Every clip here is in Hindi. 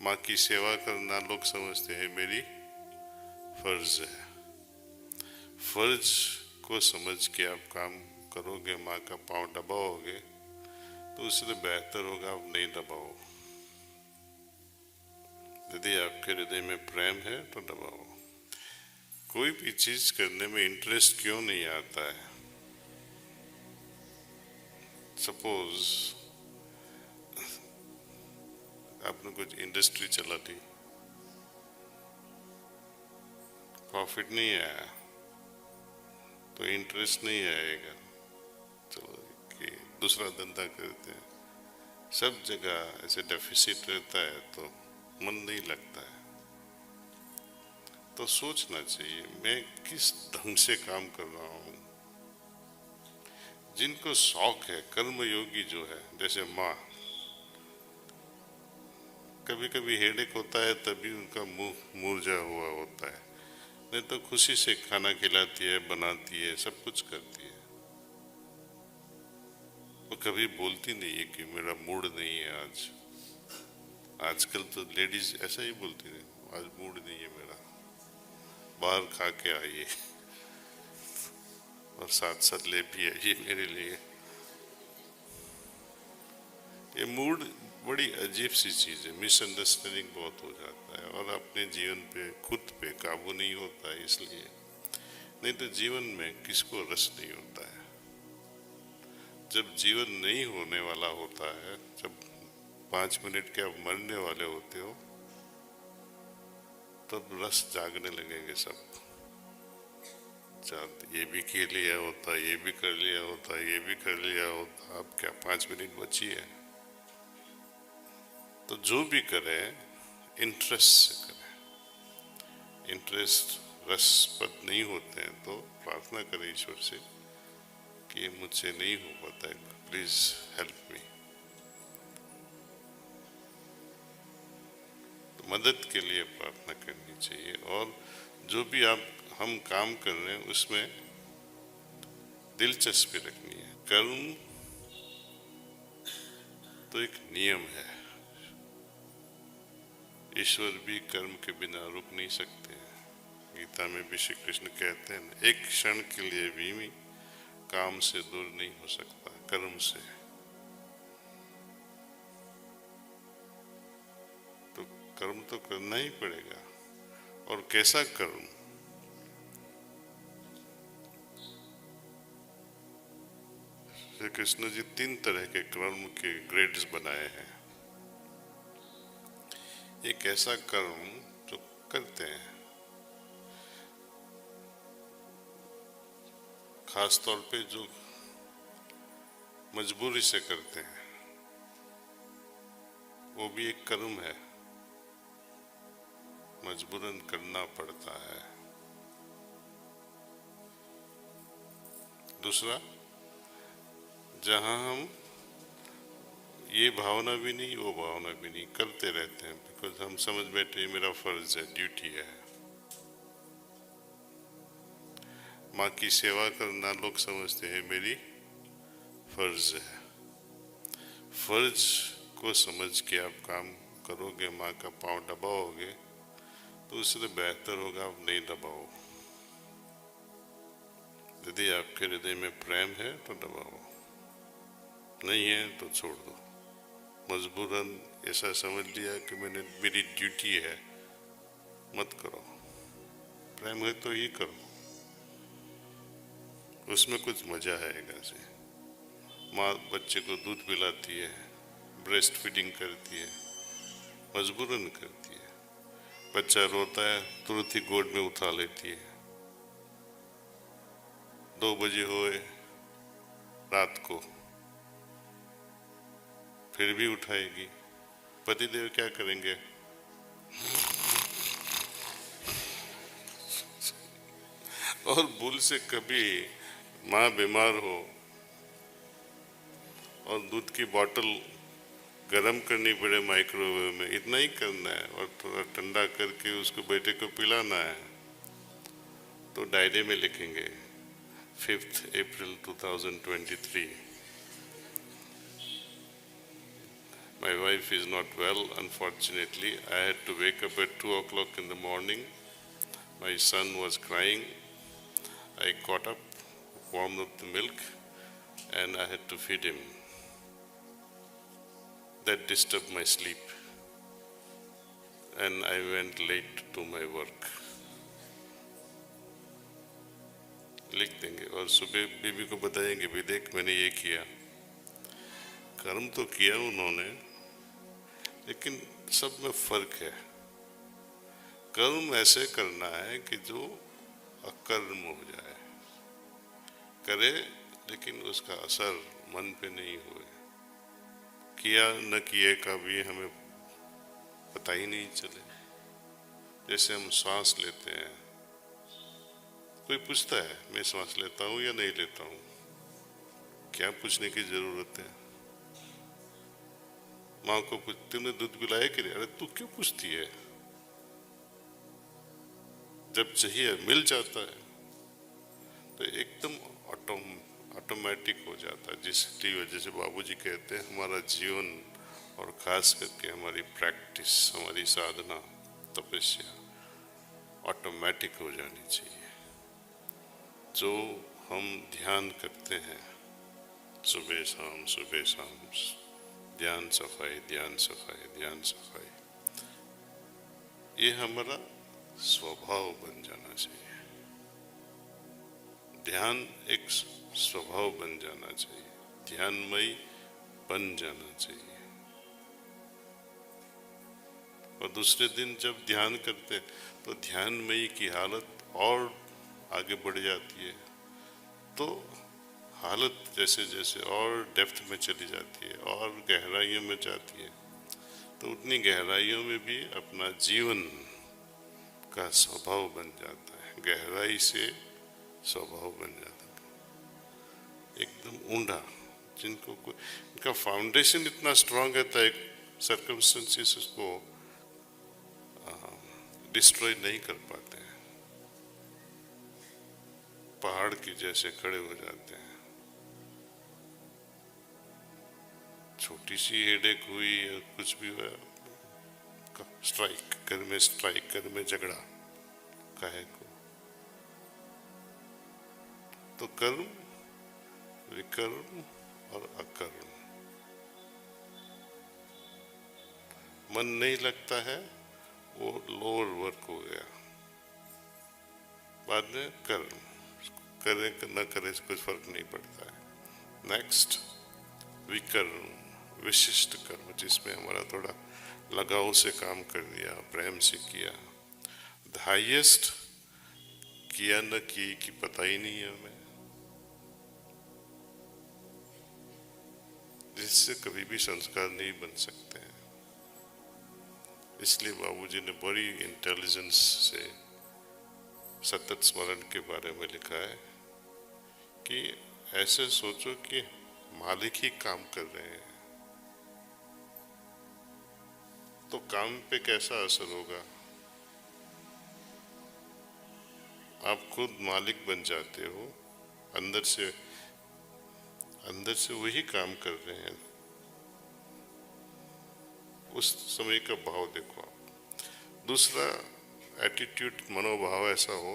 माँ की सेवा करना लोग समझते हैं मेरी फर्ज है। फर्ज को समझ के आप काम करोगे, माँ का पाँव दबाओगे, तो उससे बेहतर होगा आप नहीं दबाओ। यदि आपके हृदय में प्रेम है तो दबाओ। कोई भी चीज करने में इंटरेस्ट क्यों नहीं आता है? सपोज आपने कुछ इंडस्ट्री चला दी, प्रॉफिट नहीं आया तो इंटरेस्ट नहीं आएगा, चलो कि दूसरा धंधा करते हैं। सब जगह ऐसे डेफिसिट रहता है तो मन नहीं लगता है। तो सोचना चाहिए मैं किस ढंग से काम कर रहा हूँ। जिनको शौक है, कर्मयोगी जो है, जैसे माँ, कभी कभी हेडेक होता है तभी उनका मुंह मुरझा हुआ होता है, नहीं तो खुशी से खाना खिलाती है, बनाती है, सब कुछ करती है। वो कभी बोलती नहीं है कि मेरा मूड नहीं है आज। आजकल तो लेडीज ऐसा ही बोलती है, आज मूड नहीं है मेरा, बाहर खा के आइए और साथ साथ ले भी आइए मेरे लिए। ये मूड बड़ी अजीब सी चीज है, मिसअंडरस्टैंडिंग बहुत हो जाता है और अपने जीवन पे खुद पे काबू नहीं होता है। इसलिए नहीं तो जीवन में किसको रस नहीं होता है। जब जीवन नहीं होने वाला होता है, जब 5 मिनट के आप मरने वाले होते हो, तब रस जागने लगेंगे सब। ये भी कर लिया होता, ये भी कर लिया होता, ये भी कर लिया होता, अब क्या 5 मिनट बची है। तो जो भी करें इंटरेस्ट से करें। इंटरेस्ट रसपद नहीं होते हैं तो प्रार्थना करें ईश्वर से कि मुझसे नहीं हो पाता है, प्लीज हेल्प मी। तो मदद के लिए प्रार्थना करनी चाहिए। और जो भी हम काम कर रहे हैं उसमें दिलचस्पी रखनी है। कर्म तो एक नियम है, ईश्वर भी कर्म के बिना रुक नहीं सकते। गीता में भी श्री कृष्ण कहते हैं, एक क्षण के लिए भी काम से दूर नहीं हो सकता, कर्म से। तो कर्म तो करना ही पड़ेगा। और कैसा कर्म? श्री कृष्ण जी 3 तरह के कर्म के ग्रेड्स बनाए हैं। एक ऐसा कर्म जो करते हैं, खास तौर पे जो मजबूरी से करते हैं, वो भी एक कर्म है, मजबूरन करना पड़ता है। दूसरा, जहां हम ये भावना भी नहीं, वो भावना भी नहीं, करते रहते हैं बिकॉज हम समझ बैठे मेरा फर्ज है, ड्यूटी है। माँ की सेवा करना लोग समझते हैं मेरी फर्ज है। फर्ज को समझ के आप काम करोगे, माँ का पाँव दबाओगे, तो उससे बेहतर होगा आप नहीं दबाओ। यदि आपके हृदय में प्रेम है तो दबाओ, नहीं है तो छोड़ दो। मजबूरन ऐसा समझ लिया कि मेरी ड्यूटी है, मत करो। प्रेम है तो ही करो, उसमें कुछ मजा आएगा से। माँ बच्चे को दूध पिलाती है, ब्रेस्ट फीडिंग करती है, मजबूरन करती है। बच्चा रोता है, तुरंत ही गोद में उठा लेती है। 2 बजे होए रात को फिर भी उठाएगी। पतिदेव क्या करेंगे? और भूल से कभी माँ बीमार हो और दूध की बोतल गरम करनी पड़े माइक्रोवेव में, इतना ही करना है और थोड़ा ठंडा करके उसको बेटे को पिलाना है, तो डायरी में लिखेंगे 5 अप्रैल 2023, My wife is not well, unfortunately. I had to wake up at 2 o'clock in the morning. My son was crying. I got up, warmed up the milk, and I had to feed him. That disturbed my sleep, and I went late to my work. लिख देंगे और सुबह बीबी को बताएंगे भी देख मैंने ये किया। कर्म तो किया उन्होंने, लेकिन सब में फर्क है। कर्म ऐसे करना है कि जो अकर्म हो जाए, करे लेकिन उसका असर मन पे नहीं हुए, किया न किए का भी हमें पता ही नहीं चले। जैसे हम सांस लेते हैं, कोई पूछता है मैं सांस लेता हूँ या नहीं लेता हूँ, क्या पूछने की जरूरत है? माँ को पूछ तुमने दूध पिलाया कि नहीं? अरे तू क्यों पूछती है? जब चाहिए मिल जाता है तो एकदम ऑटोमेटिक हो जाता है, जिसकी वजह से बाबूजी कहते हैं हमारा जीवन और खास करके हमारी प्रैक्टिस, हमारी साधना, तपस्या ऑटोमेटिक हो जानी चाहिए। जो हम ध्यान करते हैं सुबह शाम ध्यान सफाई ध्यान सफाई ध्यान सफाई, ये हमारा स्वभाव बन जाना चाहिए। ध्यान एक स्वभाव बन जाना चाहिए, ध्यानमयी बन जाना चाहिए। और दूसरे दिन जब ध्यान करते तो ध्यानमयी की हालत और आगे बढ़ जाती है, तो हालत जैसे जैसे और डेप्थ में चली जाती है और गहराइयों में जाती है, तो उतनी गहराइयों में भी अपना जीवन का स्वभाव बन जाता है, गहराई से स्वभाव बन जाता है एकदम ऊंडा। जिनको इनका फाउंडेशन इतना स्ट्रांग रहता है, सर्कमस्टेंसेस उसको डिस्ट्रॉय नहीं कर पाते हैं, पहाड़ की जैसे खड़े हो जाते हैं। छोटी सी हेडेक हुई या कुछ भी हुआ, स्ट्राइक घर में झगड़ा काहे को। तो कर्म, विकर्म और अकर्म, मन नहीं लगता है वो लोअर वर्क हो गया। बाद में कर्म करे न करे कुछ फर्क नहीं पड़ता है। नेक्स्ट विकर्म, विशिष्ट कर्म, जिसमें हमारा थोड़ा लगाव से काम कर दिया, प्रेम से किया। द हाईएस्ट किया न की कि पता ही नहीं है हमें, जिससे कभी भी संस्कार नहीं बन सकते हैं। इसलिए बाबूजी ने बड़ी इंटेलिजेंस से सतत स्मरण के बारे में लिखा है कि ऐसे सोचो कि मालिक ही काम कर रहे हैं, तो काम पे कैसा असर होगा? आप खुद मालिक बन जाते हो, अंदर से वही काम कर रहे हैं। उस समय का भाव देखो आप। दूसरा एटीट्यूड, मनोभाव ऐसा हो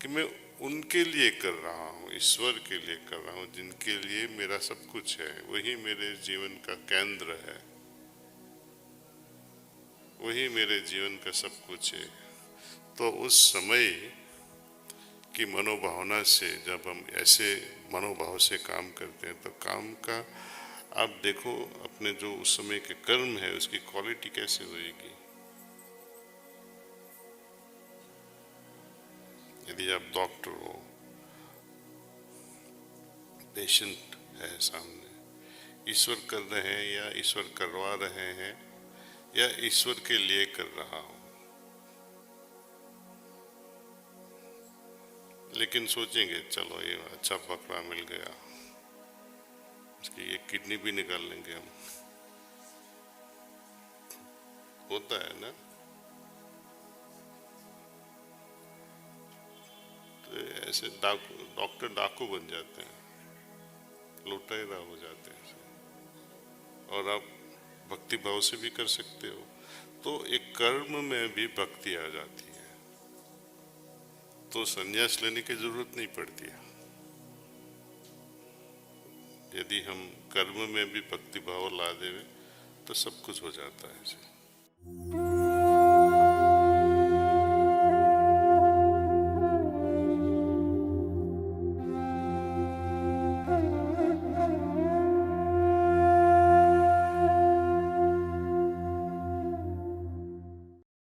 कि मैं उनके लिए कर रहा हूँ, ईश्वर के लिए कर रहा हूँ, जिनके लिए मेरा सब कुछ है, वही मेरे जीवन का केंद्र है, वही मेरे जीवन का सब कुछ है। तो उस समय की मनोभावना से जब हम ऐसे मनोभाव से काम करते हैं, तो काम का आप देखो अपने जो उस समय के कर्म है उसकी क्वालिटी कैसे होएगी। यदि आप डॉक्टर हो, पेशेंट है सामने, ईश्वर कर रहे हैं या ईश्वर करवा रहे हैं या ईश्वर के लिए कर रहा हूं, लेकिन सोचेंगे चलो ये अच्छा बकरा मिल गया, उसकी एक किडनी भी निकाल लेंगे हम, होता है ना। तो ऐसे डॉक्टर डाकू बन जाते हैं, लुटेरा हो जाते हैं। और अब भक्ति भाव से भी कर सकते हो। तो एक कर्म में भी भक्ति आ जाती है, तो संन्यास लेने की जरूरत नहीं पड़ती है। यदि हम कर्म में भी भक्ति भाव ला देवे तो सब कुछ हो जाता है।